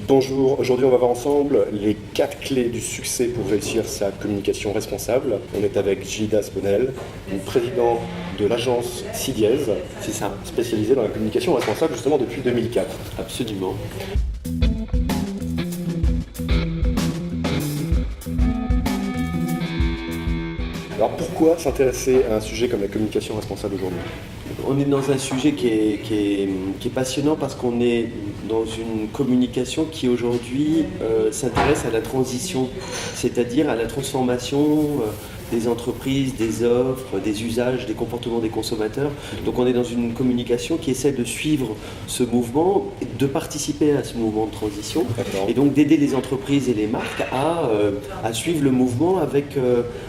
Bonjour, aujourd'hui on va voir ensemble les 4 clés du succès pour réussir sa communication responsable. On est avec Gilda Sponel, président de l'agence CDiez, C'est ça, spécialisée dans la communication responsable justement depuis 2004. absolument. Alors pourquoi s'intéresser à un sujet comme la communication responsable aujourd'hui? On est dans un sujet qui est passionnant parce qu'on est dans une communication qui aujourd'hui s'intéresse à la transition, c'est-à-dire à la transformation des entreprises, des offres, des usages, des comportements des consommateurs. Donc on est dans une communication qui essaie de suivre ce mouvement, de participer à ce mouvement de transition D'accord. et donc d'aider les entreprises et les marques à suivre le mouvement avec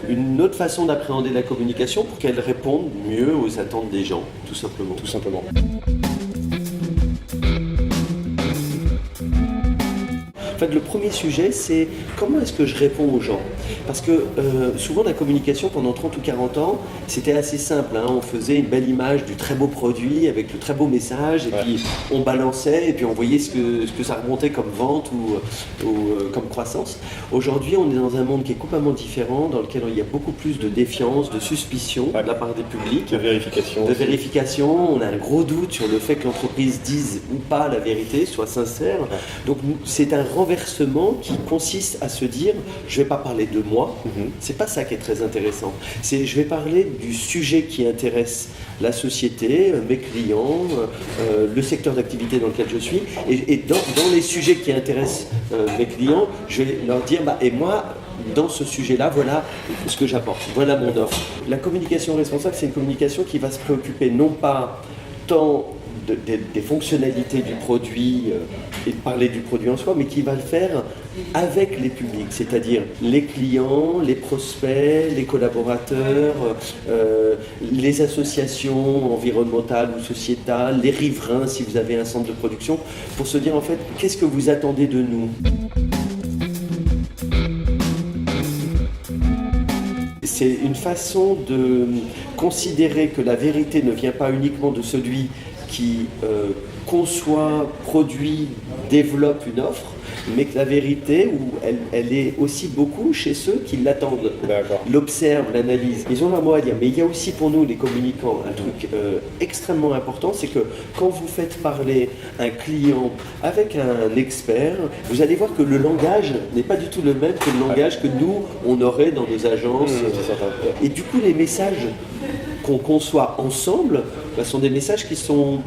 une autre façon d'appréhender la communication pour qu'elle réponde mieux aux attentes des gens, tout simplement. Tout simplement. En fait, le premier sujet, c'est comment est-ce que je réponds aux gens? Parce que souvent, la communication, pendant 30 ou 40 ans, c'était assez simple, hein. On faisait une belle image du très beau produit avec le très beau message, et puis on balançait, et puis on voyait ce que ça remontait comme vente ou comme croissance. Aujourd'hui, on est dans un monde qui est complètement différent, dans lequel il y a beaucoup plus de défiance, de suspicion de la part des publics. De vérification. De vérification, on a un gros doute sur le fait que l'entreprise dise ou pas la vérité, soit sincère. Donc c'est un renversement qui consiste à se dire je ne vais pas parler de moi, c'est pas ça qui est très intéressant. C'est je vais parler du sujet qui intéresse la société, mes clients, le secteur d'activité dans lequel je suis. Et dans les sujets qui intéressent mes clients, je vais leur dire et moi, dans ce sujet-là, voilà ce que j'apporte, voilà mon offre. La communication responsable, c'est une communication qui va se préoccuper non pas tant des fonctionnalités du produit et de parler du produit en soi, mais qui va le faire avec les publics, c'est-à-dire les clients, les prospects, les collaborateurs, les associations environnementales ou sociétales, les riverains si vous avez un centre de production, pour se dire en fait, qu'est-ce que vous attendez de nous ? C'est une façon de considérer que la vérité ne vient pas uniquement de celui qui conçoit, produit, développe une offre, mais que la vérité, elle est aussi beaucoup chez ceux qui l'attendent, l'observent, l'analysent. Ils ont leur mot à dire, mais il y a aussi pour nous, les communicants, un truc extrêmement important, c'est que quand vous faites parler un client avec un expert, vous allez voir que le langage n'est pas du tout le même que le langage que nous, on aurait dans nos agences. Et du coup, les messages qu'on conçoit ensemble sont des messages qui sont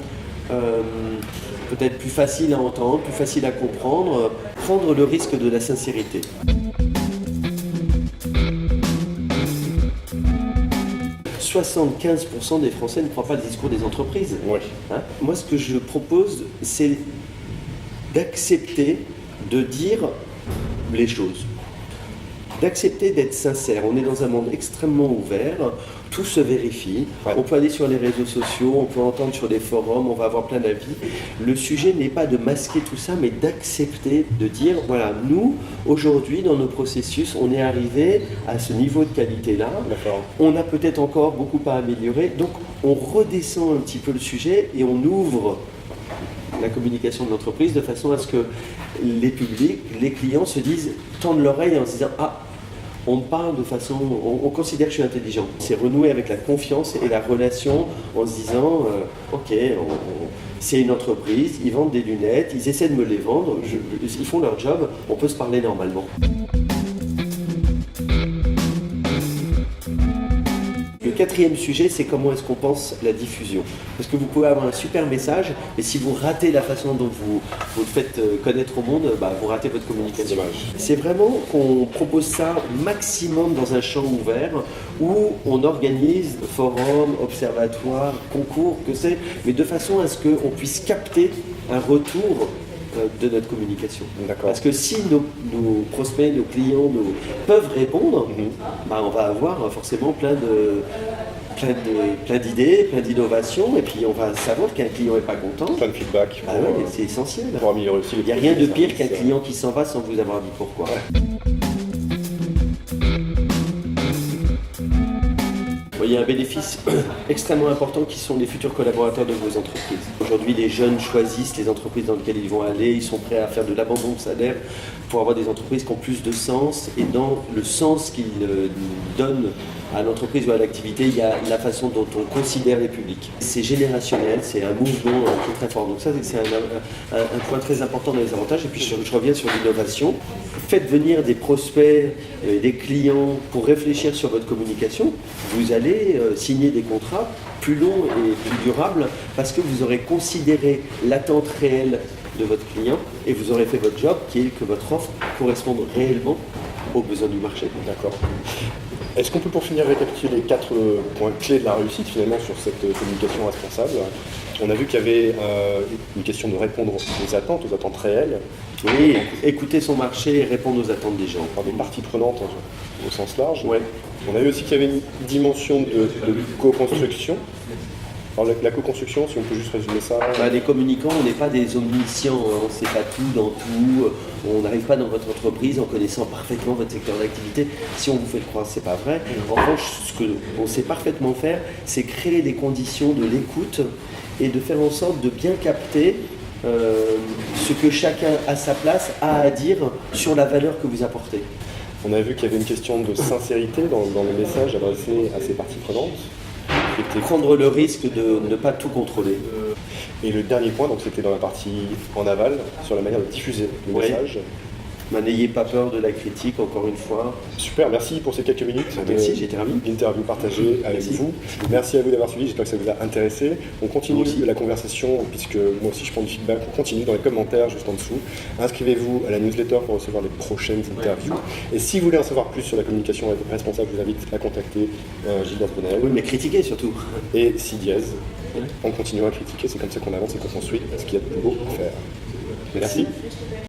peut-être plus faciles à entendre, plus faciles à comprendre, prendre le risque de la sincérité. « 75% des Français ne croient pas le discours des entreprises. Oui. Hein ? Moi, ce que je propose, c'est d'accepter de dire les choses. D'accepter d'être sincère. On est dans un monde extrêmement ouvert, tout se vérifie, on peut aller sur les réseaux sociaux, on peut entendre sur des forums, on va avoir plein d'avis. Le sujet n'est pas de masquer tout ça, mais d'accepter, de dire, voilà, nous, aujourd'hui, dans nos processus, on est arrivé à ce niveau de qualité-là, on a peut-être encore beaucoup à améliorer, donc on redescend un petit peu le sujet et on ouvre la communication de l'entreprise de façon à ce que les publics, les clients se disent, tendent l'oreille en se disant, on me parle de façon, on considère que je suis intelligent. C'est renouer avec la confiance et la relation en se disant, ok, c'est une entreprise, ils vendent des lunettes, ils essaient de me les vendre, ils font leur job, on peut se parler normalement. Le quatrième sujet, c'est comment est-ce qu'on pense la diffusion. Parce que vous pouvez avoir un super message, mais si vous ratez la façon dont vous le faites connaître au monde, vous ratez votre communication. C'est vraiment qu'on propose ça maximum dans un champ ouvert, où on organise forums, observatoires, concours, mais de façon à ce qu'on puisse capter un retour de notre communication. Parce que si nos prospects, nos clients peuvent répondre, on va avoir forcément plein d'idées, plein d'innovations, et puis on va savoir qu'un client n'est pas content. Plein de feedback. C'est essentiel. Pour améliorer aussi. Il n'y a rien de pire qu'un client qui s'en va sans vous avoir dit pourquoi. Il y a un bénéfice extrêmement important qui sont les futurs collaborateurs de vos entreprises. Aujourd'hui, les jeunes choisissent les entreprises dans lesquelles ils vont aller, ils sont prêts à faire de l'abandon de salaire pour avoir des entreprises qui ont plus de sens, et dans le sens qu'ils donnent à l'entreprise ou à l'activité, il y a la façon dont on considère les publics. C'est générationnel, c'est un mouvement qui est très fort. Donc ça, c'est un point très important dans les avantages. Et puis je reviens sur l'innovation. Faites venir des prospects, des clients pour réfléchir sur votre communication. Vous allez signer des contrats plus longs et plus durables parce que vous aurez considéré l'attente réelle de votre client et vous aurez fait votre job qui est que votre offre corresponde réellement aux besoins du marché. D'accord. Est-ce qu'on peut pour finir récapituler les 4 points clés de la réussite finalement sur cette communication responsable? On a vu qu'il y avait une question de répondre aux attentes réelles. Oui, écouter son marché et répondre aux attentes des gens. Par des parties prenantes au sens large. Ouais. On a vu aussi qu'il y avait une dimension de co-construction. Alors la co-construction, si on peut juste résumer ça. Les communicants, on n'est pas des omniscients, on ne sait pas tout dans tout, on n'arrive pas dans votre entreprise en connaissant parfaitement votre secteur d'activité. Si on vous fait le croire, c'est pas vrai. En revanche, ce qu'on sait parfaitement faire, c'est créer des conditions de l'écoute et de faire en sorte de bien capter ce que chacun à sa place a à dire sur la valeur que vous apportez. On a vu qu'il y avait une question de sincérité dans le message adressé à ces parties prenantes. Prendre le risque de ne pas tout contrôler. Et le dernier point, donc c'était dans la partie en aval, sur la manière de diffuser le message. N'ayez pas peur de la critique, encore une fois. Super, merci pour ces quelques minutes j'ai été ravi. d'interview partagée avec vous. Merci à vous d'avoir suivi, j'espère que ça vous a intéressé. On continue la conversation, puisque moi aussi je prends du feedback, on continue dans les commentaires juste en dessous. Inscrivez-vous à la newsletter pour recevoir les prochaines interviews. Et si vous voulez en savoir plus sur la communication responsable, je vous invite à contacter Gildas Bonnel. Oui, mais critiquer surtout. Et Si Diaz. On continuera à critiquer, c'est comme ça qu'on avance et qu'on construit ce qu'il y a de plus beau à faire. Merci.